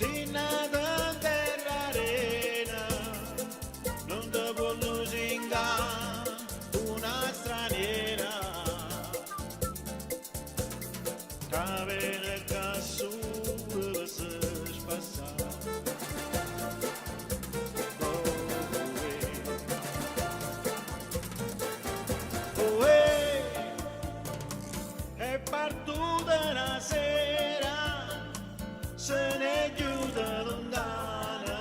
si nada terra arena, non te vuol lusingare una straniera. Cabene cassure se spassa. Oh, è partuta una sera, se ne chiude lontana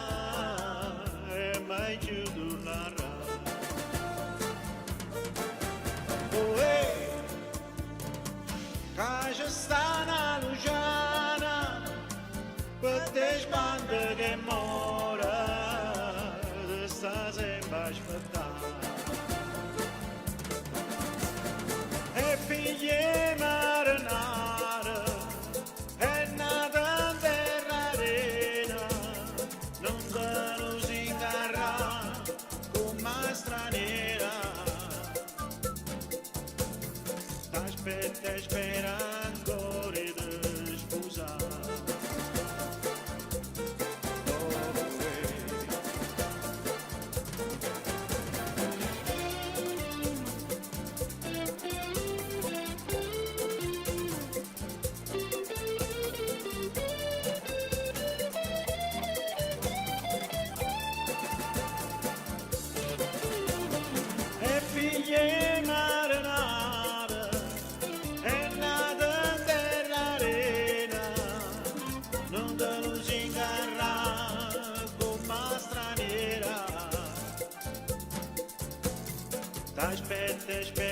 e mai più tornerà. Oh, che sta una luciana, per te spande che mora, te sta sempre a aspettare. E figlie marinare, è nata in terra arena, non te lo si ingarrà come straniera. T'aspetta e spera ancora di sposare. E figlie marinare, è nata in terra arena, non te lo si ingarrà come straniera. T'aspetta e spera